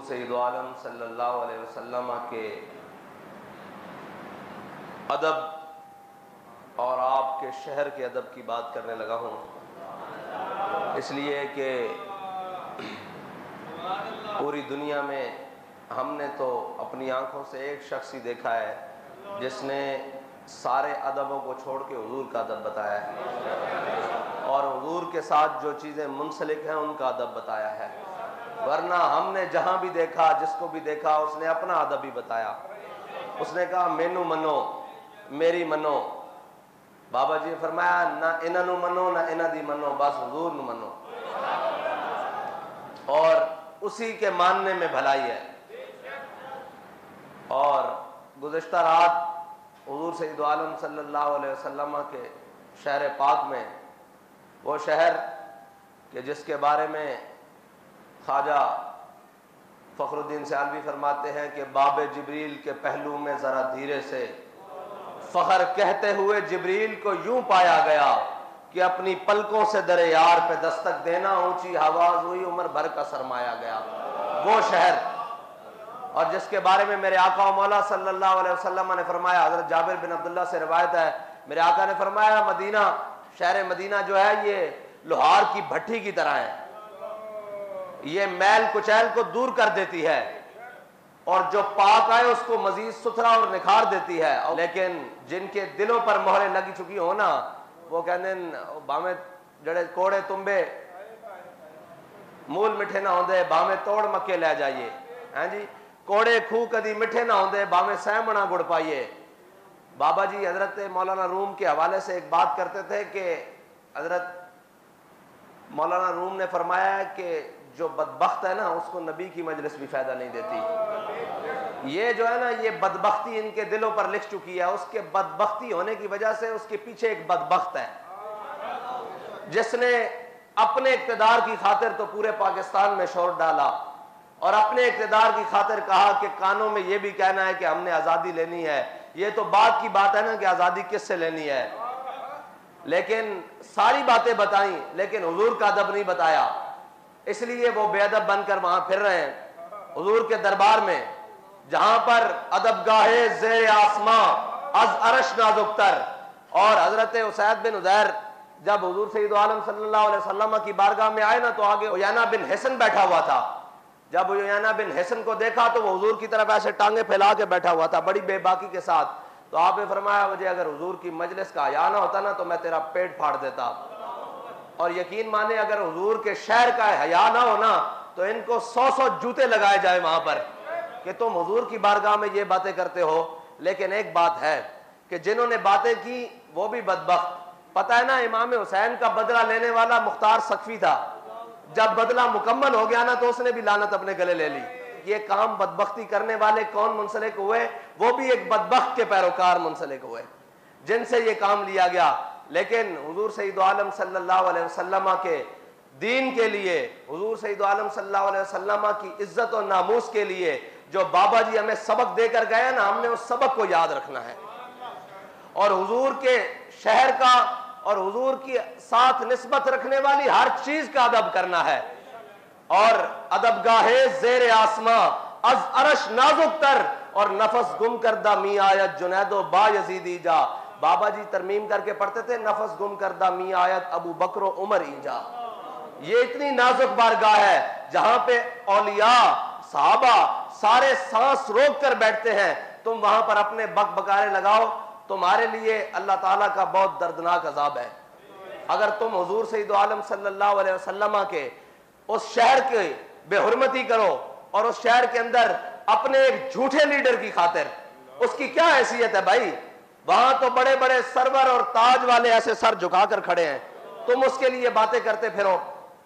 سید عالم صلی اللہ علیہ وسلم کے ادب اور آپ کے شہر کے ادب کی بات کرنے لگا ہوں، اس لیے کہ پوری دنیا میں ہم نے تو اپنی آنکھوں سے ایک شخص ہی دیکھا ہے جس نے سارے ادبوں کو چھوڑ کے حضور کا ادب بتایا ہے، اور حضور کے ساتھ جو چیزیں منسلک ہیں ان کا ادب بتایا ہے۔ ورنہ ہم نے جہاں بھی دیکھا، جس کو بھی دیکھا، اس نے اپنا ادب ہی بتایا۔ اس نے کہا مینو منو، میری منو۔ بابا جی نے فرمایا نہ انہاں نو منو نہ انہاں دی منو، بس حضور نو منو، اور اسی کے ماننے میں بھلائی ہے۔ اور گزشتہ رات حضور سید عالم صلی اللہ علیہ وسلم کے شہر پاک میں، وہ شہر کہ جس کے بارے میں خواجہ فخر الدین سیالوی فرماتے ہیں کہ باب جبریل کے پہلو میں ذرا دھیرے سے فخر کہتے ہوئے جبریل کو یوں پایا گیا کہ اپنی پلکوں سے در یار پہ دستک دینا اونچی آواز ہوئی، عمر بھر کا سرمایا گیا۔ وہ شہر، اور جس کے بارے میں میرے آقا و مولا صلی اللہ علیہ وسلم نے فرمایا، حضرت جابر بن عبداللہ سے روایت ہے، میرے آقا نے فرمایا مدینہ، شہر مدینہ جو ہے یہ لوہار کی بھٹی کی طرح ہے، یہ میل کچیل کو دور کر دیتی ہے، اور جو پاک آئے اس کو مزید ستھرا اور نکھار دیتی ہے۔ لیکن جن کے دلوں پر مہریں لگی چکی ہو نا، وہ کہتے ہیں بامے جڑے کوڑے تمبے مول مٹھے نہ ہوندے، بامے توڑ مکے لے جائیے، ہاں جی، کوڑے کھو کدی مٹھے نہ ہوندے، بامے سہمنا گڑ پائیے۔ بابا جی حضرت مولانا روم کے حوالے سے ایک بات کرتے تھے کہ حضرت مولانا روم نے فرمایا ہے کہ جو بدبخت ہے نا اس کو نبی کی مجلس بھی فائدہ نہیں دیتی۔ یہ جو ہے نا، یہ بدبختی ان کے دلوں پر لکھ چکی ہے۔ اس کے بدبختی ہونے کی وجہ سے اس کے پیچھے ایک بدبخت ہے جس نے اپنے اقتدار کی خاطر تو پورے پاکستان میں شور ڈالا، اور اپنے اقتدار کی خاطر کہا کہ کانوں میں یہ بھی کہنا ہے کہ ہم نے آزادی لینی ہے۔ یہ تو بات کی بات ہے نا کہ آزادی کس سے لینی ہے، لیکن ساری باتیں بتائیں لیکن حضور کا ادب نہیں بتایا، اس لیے وہ بے ادب بن کر وہاں پھر رہے ہیں حضور کے دربار میں، جہاں پر ادب گاہے زیر آسماں از عرش نازک تر۔ اور حضرت اسید بن حضیر جب حضور سید عالم صلی اللہ علیہ وسلم کی بارگاہ میں آئے نا، تو آگے عیینہ بن حصن بیٹھا ہوا تھا۔ جب عیینہ بن حصن کو دیکھا تو وہ حضور کی طرف ایسے ٹانگیں پھیلا کے بیٹھا ہوا تھا بڑی بے باکی کے ساتھ۔ تو آپ نے فرمایا مجھے اگر حضور کی مجلس کا حیا نہ ہوتا نا تو میں تیرا پیٹ پھاڑ دیتا۔ اور یقین مانے اگر حضور کے شہر کا حیا نہ ہونا تو ان کو 100 جوتے لگائے جائے وہاں پر کہ تم حضور کی بارگاہ میں یہ باتیں کرتے ہو۔ لیکن ایک بات ہے کہ جنہوں نے باتیں کی وہ بھی بدبخت۔ پتہ ہے نا، امام حسین کا بدلہ لینے والا مختار سقفی تھا، جب بدلہ مکمل ہو گیا نا تو اس نے بھی لعنت اپنے گلے لے لی۔ یہ کام بدبختی کرنے والے کون منسلک ہوئے؟ وہ بھی ایک بدبخت کے پیروکار منسلک ہوئے جن سے یہ کام لیا گیا۔ لیکن حضور سید عالم صلی اللہ علیہ وسلم کے دین کے لیے، حضور سید عالم صلی اللہ علیہ وسلم کی عزت و ناموس کے لیے جو بابا جی ہمیں سبق دے کر گئے نا، ہم نے اس سبق کو یاد رکھنا ہے، اور حضور کے شہر کا اور حضور کی ساتھ نسبت رکھنے والی ہر چیز کا ادب کرنا ہے۔ اور ادب گاہے زیر آسماں از عرش نازک تر، اور نفس گم کردہ می آیت جنید و با یزیدی جا۔ بابا جی ترمیم کر کے پڑھتے تھے نفس گم کردہ می آیت ابو بکر و عمر ایجا۔ یہ اتنی نازک بارگاہ ہے جہاں پہ اولیاء صحابہ سارے سانس روک کر بیٹھتے ہیں، تم وہاں پر اپنے بک بکارے لگاؤ، تمہارے لیے اللہ تعالیٰ کا بہت دردناک عذاب ہے۔ اگر تم حضور سید عالم صلی اللہ علیہ وسلم کے اس شہر کے بے حرمتی کرو، اور اس شہر کے اندر اپنے ایک جھوٹے لیڈر کی خاطر، اس کی کیا حیثیت ہے بھائی؟ وہاں تو بڑے بڑے سرور اور تاج والے ایسے سر جھکا کر کھڑے ہیں، تم اس کے لیے باتیں کرتے پھرو۔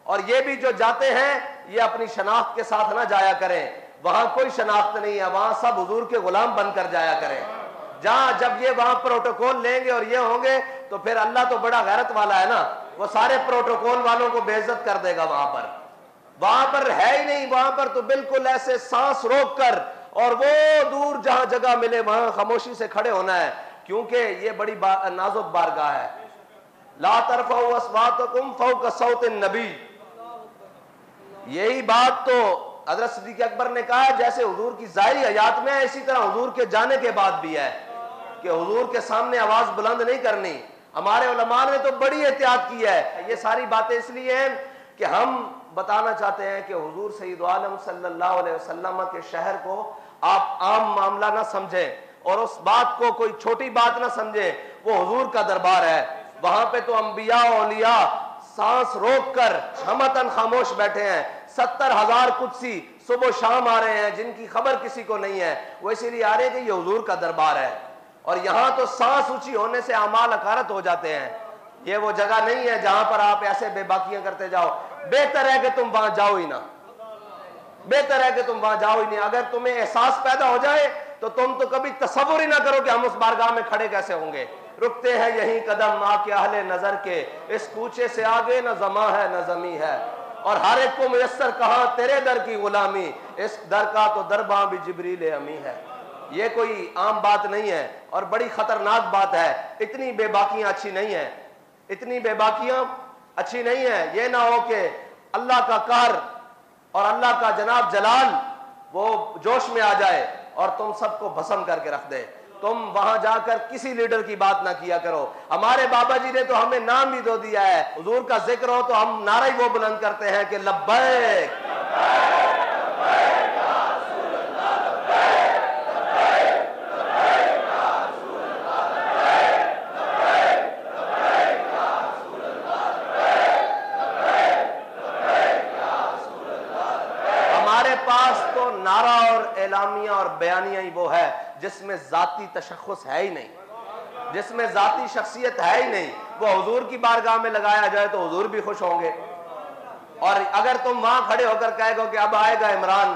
اور یہ بھی جو جاتے ہیں یہ اپنی شناخت کے ساتھ نہ جایا کریں، وہاں کوئی شناخت نہیں ہے، وہاں سب حضور کے غلام بن کر جایا کریں۔ جہاں جب یہ وہاں پروٹوکول لیں گے اور یہ ہوں گے تو پھر اللہ تو بڑا غیرت والا ہے نا، وہ سارے پروٹوکول والوں کو بے عزت کر دے گا۔ وہاں پر ہے ہی نہیں، وہاں پر تو بالکل ایسے سانس روک کر، اور وہ دور جہاں جگہ ملے وہاں خاموشی سے کھڑے ہونا ہے، کیونکہ یہ بڑی نازک بارگاہ ہے۔ لا ترفعوا اصواتکم فوق صوت النبی، یہی بات تو حضرت صدیق اکبر نے کہا جیسے حضور کی ظاہری حیات میں ہے اسی طرح حضور کے جانے کے بعد بھی ہے کہ حضور کے سامنے آواز بلند نہیں کرنی. ہمارے علماء نے تو بڑی احتیاط کی ہے. یہ ساری باتیں اس لیے ہیں کہ ہم بتانا چاہتے ہیں کہ حضور سید عالم صلی اللہ علیہ وسلم کے شہر کو آپ عام معاملہ نہ سمجھیں اور اس بات کو کوئی چھوٹی بات نہ سمجھیں. وہ حضور کا دربار ہے. وہاں پہ تو انبیاء اولیاء سانس روک کر ہمتن خاموش بیٹھے ہیں. 70,000 قدسی صبح و شام آ رہے ہیں جن کی خبر کسی کو نہیں ہے. وہ اسی لیے آ رہے ہیں کہ یہ حضور کا دربار ہے. اور یہاں تو سانس اونچی ہونے سے اعمال اکارت ہو جاتے ہیں. یہ وہ جگہ نہیں ہے جہاں پر آپ ایسے بے باکیاں کرتے جاؤ. بہتر ہے کہ تم وہاں جاؤ ہی نہ. بہتر ہے کہ تم وہاں جاؤ ہی نہیں. اگر تمہیں احساس پیدا ہو جائے تو تم تو کبھی تصور ہی نہ کرو کہ ہم اس بارگاہ میں کھڑے کیسے ہوں گے. رکتے ہیں یہیں قدم آ کے اہل نظر کے, اس کوچے سے آگے نہ زماں ہے نہ زمیں ہے. اور ہر ایک کو میسر کہاں تیرے در کی غلامی, اس در کا تو درباں بھی جبریل امی ہے. یہ کوئی عام بات نہیں ہے اور بڑی خطرناک بات ہے. اتنی بے باکیاں اچھی نہیں ہیں. اتنی بے باکیاں اچھی نہیں ہیں. یہ نہ ہو کہ اللہ کا قہر اور اللہ کا جناب جلال وہ جوش میں آ جائے اور تم سب کو بھسم کر کے رکھ دے. تم وہاں جا کر کسی لیڈر کی بات نہ کیا کرو. ہمارے بابا جی نے تو ہمیں نام بھی دو دیا ہے. حضور کا ذکر ہو تو ہم نعرہ وہ بلند کرتے ہیں کہ لبیک نعرہ اور اعلامیہ اور بیانیہ ہی وہ ہے جس میں ذاتی تشخص ہے ہی نہیں, جس میں ذاتی شخصیت ہے ہی نہیں. وہ حضور کی بارگاہ میں لگایا جائے تو حضور بھی خوش ہوں گے. اور اگر تم وہاں کھڑے ہو کر کہے گو کہ اب آئے گا عمران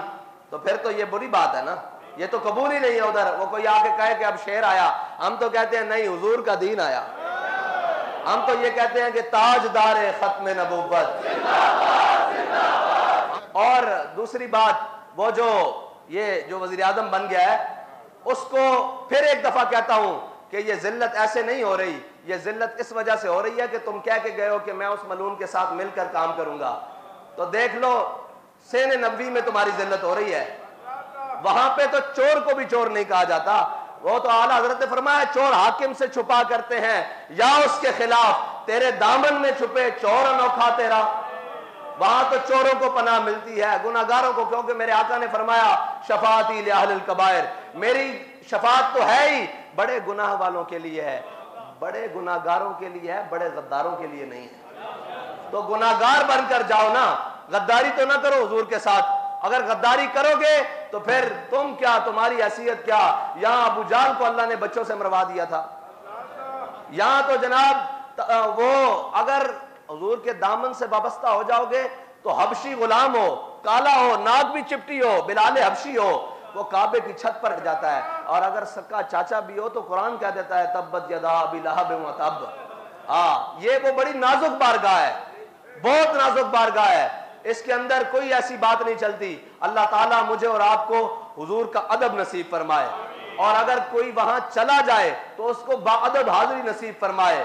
تو پھر تو یہ بری بات ہے نا. یہ تو قبول ہی نہیں ہے. ادھر وہ کوئی آ کے کہے کہ اب شیر آیا, ہم تو کہتے ہیں نہیں حضور کا دین آیا. ہم تو یہ کہتے ہیں کہ تاجدار ختم نبوت. اور دوسری بات, وہ جو وزیر اعظم بن گیا ہے اس کو پھر ایک دفعہ کہتا ہوں کہ یہ ذلت ایسے نہیں ہو رہی. یہ ذلت اس وجہ سے ہو رہی ہے کہ تم کہہ کے گئے ہو کہ میں اس ملعون کے ساتھ مل کر کام کروں گا. تو دیکھ لو سین نبوی میں تمہاری ذلت ہو رہی ہے. وہاں پہ تو چور کو بھی چور نہیں کہا جاتا. وہ تو اعلیٰ حضرت نے فرمایا چور حاکم سے چھپا کرتے ہیں یا اس کے خلاف, تیرے دامن میں چھپے چور انوکھا تیرا. وہاں تو چوروں کو پناہ ملتی ہے, گناہگاروں کو, کیونکہ میرے آقا نے فرمایا شفاعتی لأہل الکبائر, میری شفاعت تو ہے ہی بڑے گناہ والوں کے لیے ہے, بڑے گناہگاروں کے لیے ہے, بڑے غداروں کے لیے نہیں ہے. تو گناہگار بن کر جاؤ نا, غداری تو نہ کرو حضور کے ساتھ. اگر غداری کرو گے تو پھر تم کیا, تمہاری حیثیت کیا. یہاں ابو جہل کو اللہ نے بچوں سے مروا دیا تھا. یہاں تو جناب وہ اگر حضور کے دامن سے وابستہ ہو جاؤ گے تو حبشی غلام ہو, کالا ہو, ناک بھی چپٹی ہو, بلال حبشی ہو, وہ کعبے کی چھت پر جاتا ہے. اور اگر سکا چاچا بھی ہو تو قرآن کہہ دیتا ہے تبت یدا ابی لہب وتب. یہ وہ بڑی نازک بارگاہ ہے, بہت نازک بارگاہ ہے. اس کے اندر کوئی ایسی بات نہیں چلتی. اللہ تعالیٰ مجھے اور آپ کو حضور کا ادب نصیب فرمائے, اور اگر کوئی وہاں چلا جائے تو اس کو باادب حاضری نصیب فرمائے.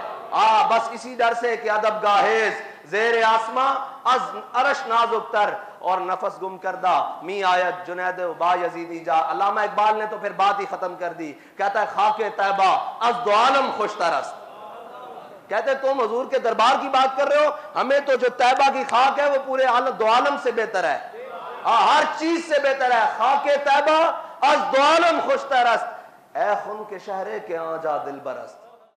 بس اسی ڈر سے کہ ادب گاہیز زیر آسماں از عرش نازک تر اور نفس گم کردہ می آیت جنید با یزیدی جا. علامہ اقبال نے تو پھر بات ہی ختم کر دی, کہتا ہے خاک طیبہ از دو عالم خوش ترست. کہتے تم حضور کے دربار کی بات کر رہے ہو, ہمیں تو جو طیبہ کی خاک ہے وہ پورے دو عالم سے بہتر ہے, ہر چیز سے بہتر ہے. خاک طیبہ از دو عالم خوش ترست, اے خون کے شہرے کے آ جا دل برست.